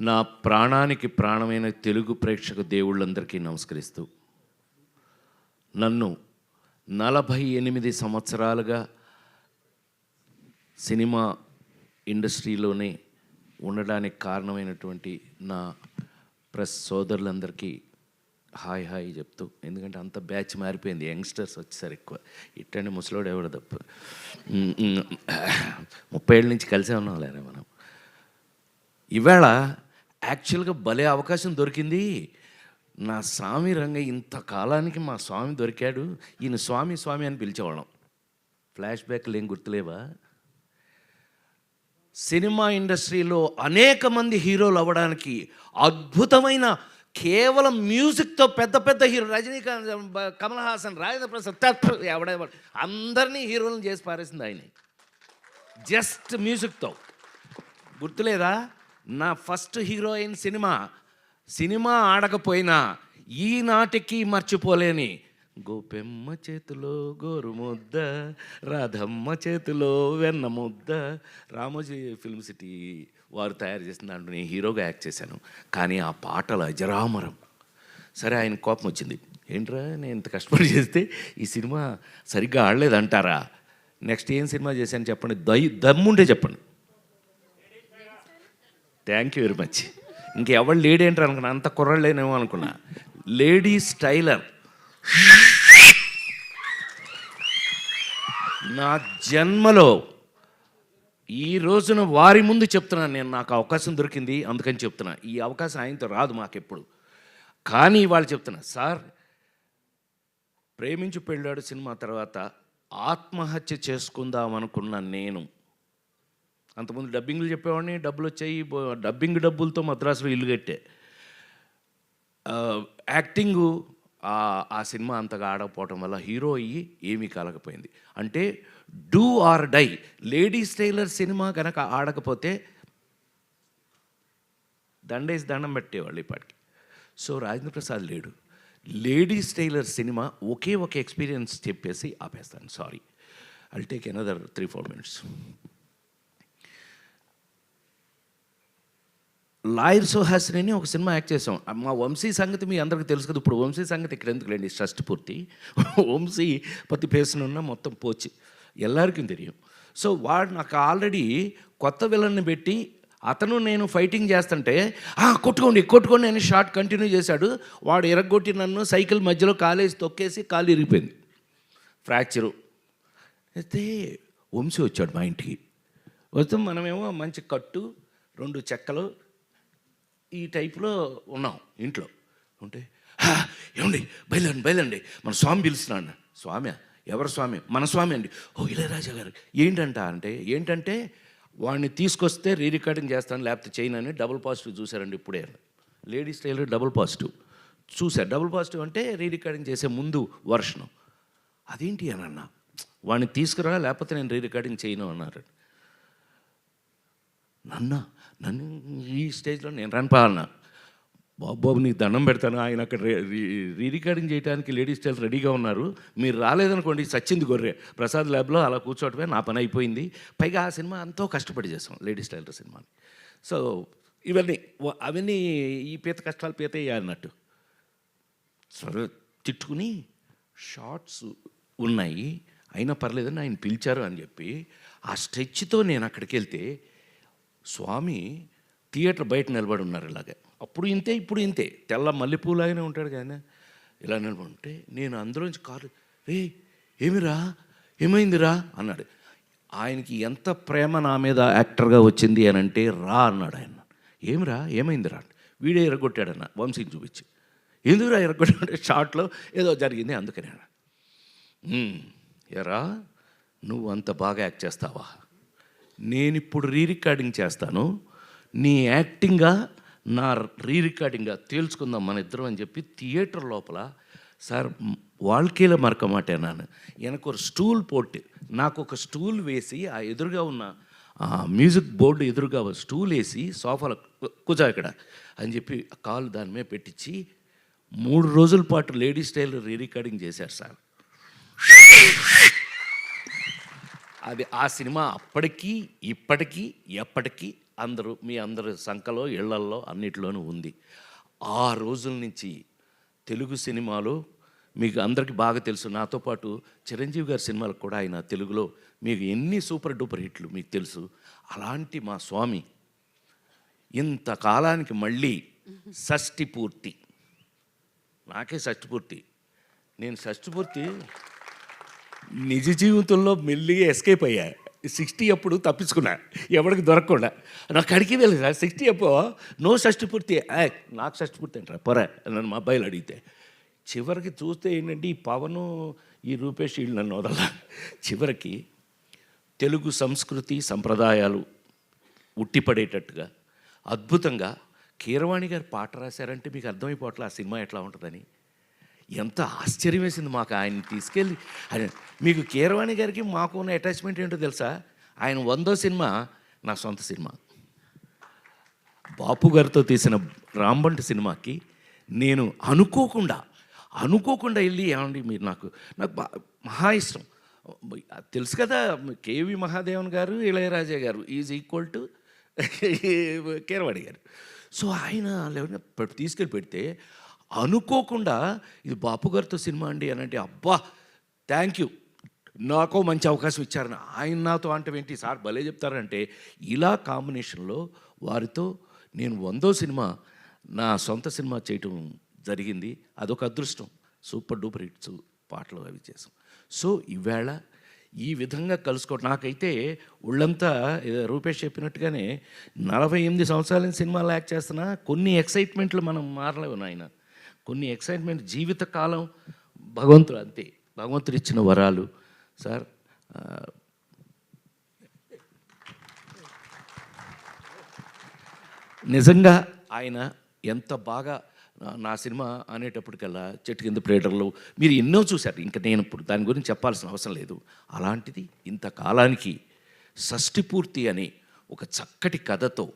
నా ప్రాణానికి ప్రాణమైన తెలుగు ప్రేక్షక దేవుళ్ళందరికీ నమస్కరిస్తూ, నన్ను 48 సంవత్సరాలుగా సినిమా ఇండస్ట్రీలోనే ఉండడానికి కారణమైనటువంటి నా ప్రెస్ సోదరులందరికీ హాయ్ హాయ్ చెప్తూ, ఎందుకంటే అంత బ్యాచ్ మారిపోయింది, యంగ్స్టర్స్ వచ్చేసారు ఎక్కువ. ఇట్టండి ముసలోడు ఎవడు తప్ప 30 ఏళ్ళ నుంచి కలిసే ఉన్నాం లేరా మనం. ఇవాళ యాక్చువల్గా భలే అవకాశం దొరికింది. నా స్వామి రంగయ్య ఇంతకాలానికి మా స్వామి దొరికాడు. ఈయన స్వామి స్వామి అని పిలిచేవాళ్ళం. ఫ్లాష్ బ్యాక్లు ఏం గుర్తులేవా? సినిమా ఇండస్ట్రీలో అనేక మంది హీరోలు అవ్వడానికి అద్భుతమైన కేవలం మ్యూజిక్తో పెద్ద పెద్ద హీరో రజనీకాంత్, కమల్ హాసన్, రాజేంద్ర ప్రసాద్ ఎవడెవడు అందరినీ హీరోలను చేసి పారేసింది ఆయన. జస్ట్ మ్యూజిక్తో. గుర్తులేదా? నా ఫస్ట్ హీరోయిన్ సినిమా ఆడకపోయినా ఈనాటికి మర్చిపోలేని గోపెమ్మ చేతిలో గోరు ముద్ద, రాధమ్మ చేతిలో వెన్న ముద్ద, రామోజీ ఫిల్మ్ సిటీ వారు తయారు చేసిన దాంట్లో నేను హీరోగా యాక్ట్ చేశాను. కానీ ఆ పాటలు అజరామరం. సరే, ఆయన కోపం వచ్చింది. ఏంట్రా నేను ఇంత కష్టపడి చేస్తే ఈ సినిమా సరిగ్గా ఆడలేదంటారా? నెక్స్ట్ ఏం సినిమా చేశాను చెప్పండి, దమ్ముంటే చెప్పండి. Thank you very much. ఇంకెవరు లేడీ ఏంటారు అనుకున్నా, అంత కుర్రలేనేమో అనుకున్నా. Lady styler. నా జన్మలో ఈ రోజున వారి ముందు చెప్తున్నాను, నేను నాకు అవకాశం దొరికింది అందుకని చెప్తున్నా. ఈ అవకాశం ఆయనతో రాదు మాకెప్పుడు. కానీ వాళ్ళు చెప్తున్నా, సార్ ప్రేమించి పెళ్ళాడు సినిమా తర్వాత ఆత్మహత్య చేసుకుందాం అనుకున్న నేను, అంతకుముందు డబ్బింగ్లు చెప్పేవాడిని, డబ్బులు వచ్చాయి, డబ్బింగ్ డబ్బులతో మద్రాసులో ఇల్లు కట్టే. యాక్టింగు ఆ సినిమా అంతగా ఆడకపోవటం వల్ల హీరో అయ్యి ఏమీ కాలకపోయింది. అంటే do or die. Ladies tailor cinema కనుక ఆడకపోతే దండేసి దండం పెట్టేవాళ్ళు ఇప్పటికి. సో రాజేంద్ర ప్రసాద్ లేడు. లేడీస్ టైలర్ సినిమా ఒకే ఒక ఎక్స్పీరియన్స్ చెప్పేసి ఆపేస్తాను. Sorry, I'll take another 3-4 minutes. Lawyer Suhasini అని ఒక సినిమా యాక్ట్ చేసాం. మా వంశీ సంగతి మీ అందరికీ తెలుసు కదా. ఇప్పుడు వంశీ సంగతి ఇక్కడ ఎందుకులేండి, ట్రస్ట్ పూర్తి. వంశీ పత్తి పేసునున్న మొత్తం పోచి ఎల్లరికీ తెలియం. సో వాడు నాకు ఆల్రెడీ కొత్త విలన్ని పెట్టి అతను నేను ఫైటింగ్ చేస్తుంటే కొట్టుకోండి అని షార్ట్ కంటిన్యూ చేశాడు. వాడు ఎరగొట్టి నన్ను సైకిల్ మధ్యలో కాలేసి తొక్కేసి కాలు ఇరిగిపోయింది, ఫ్రాక్చరు. అయితే వంశీ వచ్చాడు మా ఇంటికి. వస్తే మనమేమో మంచి కట్టు, 2 చెక్కలు ఈ టైప్లో ఉన్నాం ఇంట్లో ఉంటే, ఏమండి బయలుదేరండి మన స్వామి పిలుస్తున్నాడు. స్వామి? ఎవరు స్వామి? మన స్వామి అండి. ఓ ఇళయరాజా గారు. ఏంటంటే వాడిని తీసుకొస్తే రీ రికార్డింగ్ చేస్తాను లేకపోతే చేయను అని డబుల్ పాజిటివ్ చూశారండి ఇప్పుడే. లేడీస్ టైలర్ డబుల్ పాజిటివ్ చూశారు. డబుల్ పాజిటివ్ అంటే రీ రికార్డింగ్ చేసే ముందు వర్షను. అదేంటి అని అన్నా, వాడిని తీసుకురా లేకపోతే నేను రీ రికార్డింగ్ చేయను అన్నారు. నన్ను ఈ స్టేజ్లో నేను రన్పాలన్నా. బాబు నీకు దండం పెడతాను, ఆయన అక్కడ రీ రికార్డింగ్ చేయడానికి లేడీస్ టైలర్ రెడీగా ఉన్నారు, మీరు రాలేదనుకోండి సచ్చింది గొర్రె. ప్రసాద్ ల్యాబ్లో అలా కూర్చోవటమే నా పని అయిపోయింది. పైగా ఆ సినిమా ఎంతో కష్టపడి చేసాం, లేడీస్ టైలర్ సినిమాని. సో అవన్నీ ఈ కష్టాలు పీత అన్నట్టు సరే తిట్టుకుని, షార్ట్స్ ఉన్నాయి అయినా పర్లేదని ఆయన పిలిచారు అని చెప్పి ఆ స్ట్రెచ్తో నేను అక్కడికి వెళ్తే స్వామి థియేటర్ బయట నిలబడి ఉన్నారు ఇలాగే. అప్పుడు ఇంతే ఇప్పుడు ఇంతే, తెల్ల మల్లెపూలాగానే ఉంటాడు కానీ ఇలా నిలబడి. నేను అందులోంచి కారు, ఏమైందిరా అన్నాడు. ఆయనకి ఎంత ప్రేమ నా మీద యాక్టర్గా వచ్చింది అని అంటే, రా అన్నాడు ఆయన. ఏమైందిరా? వీడే ఎరగొట్టాడన్న వంశీని చూపించి. ఎందుకురా ఎరగొట్టాడంటే షార్ట్లో ఏదో జరిగింది అందుకనే. ఎరా నువ్వు అంత బాగా యాక్ట్ చేస్తావా? నేను ఇప్పుడు రీ రికార్డింగ్ చేస్తాను, నీ యాక్టింగ్గా నా రీ రికార్డింగ్గా తేల్చుకుందాం మన ఇద్దరం అని చెప్పి థియేటర్ లోపల సార్ வாழ்க்கையில் மறக்க மாட்டேன் நான். எனக்கு ஒரு స్టూల్ పోట్టి నాకు ఒక స్టూల్ వేసి ఆ ఎదురుగా ఉన్న మ్యూజిక్ బోర్డు ఎదురుగా స్టూల్ వేసి సోఫాలో కూర్చో ఇక్కడ అని చెప్పి కాలు దాని మీద పెట్టించి 3 రోజుల పాటు లేడీస్ టైలర్ రీ రికార్డింగ్ చేశారు సార్. అది ఆ సినిమా అప్పటికీ ఇప్పటికీ ఎప్పటికీ అందరూ మీ అందరి సంఖలో ఇళ్లల్లో అన్నిటిలోనూ ఉంది. ఆ రోజుల నుంచి తెలుగు సినిమాలో మీకు అందరికీ బాగా తెలుసు, నాతో పాటు చిరంజీవి గారి సినిమాలకు కూడా ఆయన తెలుగులో మీకు ఎన్ని సూపర్ డూపర్ హిట్లు మీకు తెలుసు. అలాంటి మా స్వామి ఇంతకాలానికి మళ్ళీ షష్ఠి పూర్తి, నాకే షష్ఠి పూర్తి, నేను షష్ఠి పూర్తి నిజ జీవితంలో మెల్లిగా ఎస్కేప్ అయ్యా. 60 అప్పుడు తప్పించుకున్నా, ఎవరికి దొరకకుండా. నాకు అడిగి వెళ్ళదు 60 అప్పుడు నో షష్ఠి పూర్తి, నాకు షష్ఠి పూర్తి అంటారా పొర నన్ను మా అబ్బాయిలు అడిగితే. చివరికి చూస్తే ఏంటంటే ఈ పవను ఈ రూపేష్ వీళ్ళు నన్ను వదల. చివరికి తెలుగు సంస్కృతి సంప్రదాయాలు ఉట్టిపడేటట్టుగా అద్భుతంగా కీరవాణి గారు పాట రాశారంటే మీకు అర్థమైపోవట్లే ఆ సినిమా ఎట్లా ఉంటుందని. ఎంత ఆశ్చర్యం వేసింది మాకు ఆయన తీసుకెళ్ళి. ఆయన మీకు కీరవాణి గారికి మాకు ఉన్న అటాచ్మెంట్ ఏంటో తెలుసా? ఆయన 100వ సినిమా నా సొంత సినిమా. బాపు గారితో తీసిన రాంబంటి సినిమాకి నేను అనుకోకుండా వెళ్ళి, ఏమండి మీరు నాకు మహా ఇష్టం తెలుసు కదా, కేవి మహాదేవన్ గారు ఇళయరాజా గారు ఈజ్ ఈక్వల్ టు కీరవాణి గారు. సో ఆయన తీసుకెళ్ళి పెడితే అనుకోకుండా ఇది బాపు గారితో సినిమా అండి అని అంటే, అబ్బా థ్యాంక్ యూ, నాకో మంచి అవకాశం ఇచ్చారని. ఆయన నాతో అంటే ఏంటి సార్ భలే చెప్తారంటే, ఇలా కాంబినేషన్లో వారితో నేను 100వ సినిమా నా సొంత సినిమా చేయటం జరిగింది. అదొక అదృష్టం. సూపర్ డూపర్ హిట్స్ పాటలు అవి చేసాం. సో ఈవేళ ఈ విధంగా కలుసుకోవడం నాకైతే ఒళ్ళంతా రూపేష్ చెప్పినట్టుగానే 48 సంవత్సరాల నుంచి సినిమాలు యాక్ట్ చేస్తున్నా కొన్ని ఎక్సైట్మెంట్లు మనం మారలేవు నాయన. కొన్ని ఎక్సైట్మెంట్ జీవితకాలం భగవంతుడు అంతే, భగవంతుడు ఇచ్చిన వరాలు సార్. నిజంగా ఆయన ఎంత బాగా నా సినిమా అనేటప్పటికల్లా చెట్టు కింద ప్లేటర్లు మీరు ఎన్నో చూశారు, ఇంకా నేను ఇప్పుడు దాని గురించి చెప్పాల్సిన అవసరం లేదు. అలాంటిది ఇంతకాలానికి షష్ఠి పూర్తి అని ఒక చక్కటి కథతో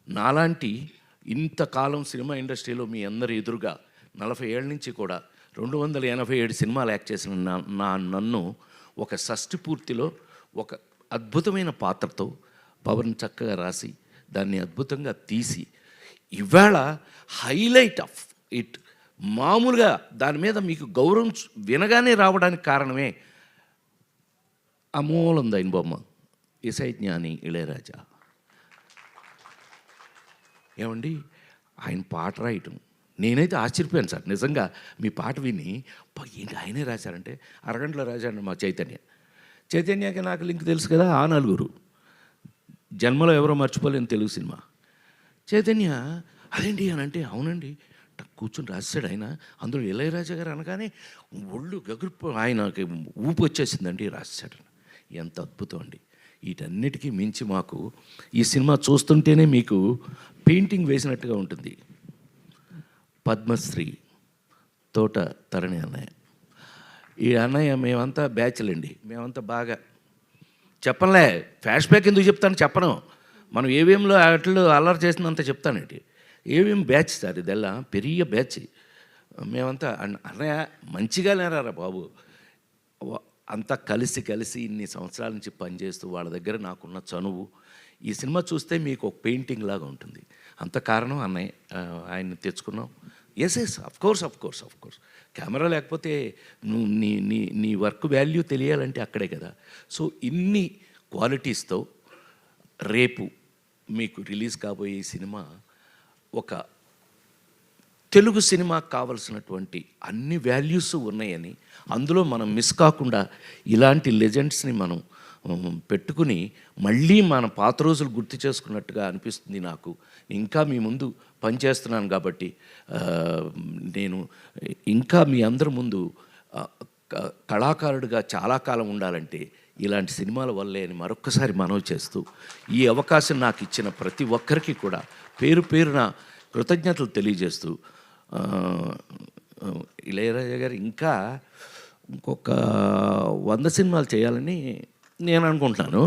నాలాంటి ఇంతకాలం సినిమా ఇండస్ట్రీలో మీ అందరి ఎదురుగా 40 ఏళ్ళ నుంచి కూడా 287 సినిమాలు యాక్ట్ చేసిన నన్ను ఒక షష్ఠి పూర్తిలో ఒక అద్భుతమైన పాత్రతో పవన్ చక్కగా రాసి దాన్ని అద్భుతంగా తీసి ఇవాళ హైలైట్ ఆఫ్ ఇట్. మామూలుగా దాని మీద మీకు గౌరవం వినగానే రావడానికి కారణమే అమూలందైన బొమ్మ ఇసై జ్ఞాని ఇళయరాజా. ఏమండి ఆయన పాట రాయటం నేనైతే ఆశ్చర్యపోయాను సార్. నిజంగా మీ పాట విని ఏంటి ఆయనే రాశారంటే, అరగంటలో రాశాడు మా చైతన్యకి నాకు లింక్ తెలుసు కదా, ఆ నలుగురు జన్మలో ఎవరో మర్చిపోలేని తెలుగు సినిమా. చైతన్య అదేంటి అని అంటే, అవునండి కూర్చొని రాశాడు ఆయన. అందులో ఇళయరాజా గారు అనగానే ఒళ్ళు గగురు ఆయనకి ఊపు వచ్చేసిందండి, రాశాడు. ఎంత అద్భుతం అండి. వీటన్నిటికీ మించి మాకు ఈ సినిమా చూస్తుంటేనే మీకు పెయింటింగ్ వేసినట్టుగా ఉంటుంది. పద్మశ్రీ తోట తరణి అన్నయ్య, ఈ అన్నయ్య మేమంతా బ్యాచ్లండి, మేమంతా బాగా చెప్పనులే, ఫ్లాష్ బ్యాక్ ఎందుకు చెప్తాను చెప్పను, మనం ఏవిఎంలో అట్లు అల్లరి చేసినంత చెప్తానండి. ఏవిఎం బ్యాచ్ సార్, ఇదెల్లా పెరియ బ్యాచ్. మేమంతా అన్నయ్య మంచిగా లేరారా బాబు, అంతా కలిసి ఇన్ని సంవత్సరాల నుంచి పనిచేస్తూ వాళ్ళ దగ్గర నాకున్న చనువు. ఈ సినిమా చూస్తే మీకు ఒక పెయింటింగ్ లాగా ఉంటుంది. అంత కారణం అన్నయ్య, ఆయన్ని తెచ్చుకున్నాం. ఎస్ అఫ్ కోర్స్ కెమెరా లేకపోతే నువ్వు నీ వర్క్ వాల్యూ తెలియాలంటే అక్కడే కదా. సో ఇన్ని క్వాలిటీస్తో రేపు మీకు రిలీజ్ కాబోయే ఈ సినిమా ఒక తెలుగు సినిమాకు కావలసినటువంటి అన్ని వాల్యూస్ ఉన్నాయని, అందులో మనం మిస్ కాకుండా ఇలాంటి లెజెండ్స్ని మనం పెట్టుకుని మళ్ళీ మన పాత రోజులు గుర్తు చేసుకున్నట్టుగా అనిపిస్తుంది నాకు. ఇంకా మీ ముందు పనిచేస్తున్నాను కాబట్టి నేను ఇంకా మీ అందరి ముందు కళాకారుడిగా చాలా కాలం ఉండాలంటే ఇలాంటి సినిమాల వల్లే అని మరొక్కసారి మనవి చేస్తూ, ఈ అవకాశం నాకు ఇచ్చిన ప్రతి ఒక్కరికి కూడా పేరున కృతజ్ఞతలు తెలియజేస్తూ, ఇళయరాజా గారు ఇంకా ఇంకొక 100 సినిమాలు చేయాలని నేను అనుకుంటున్నాను.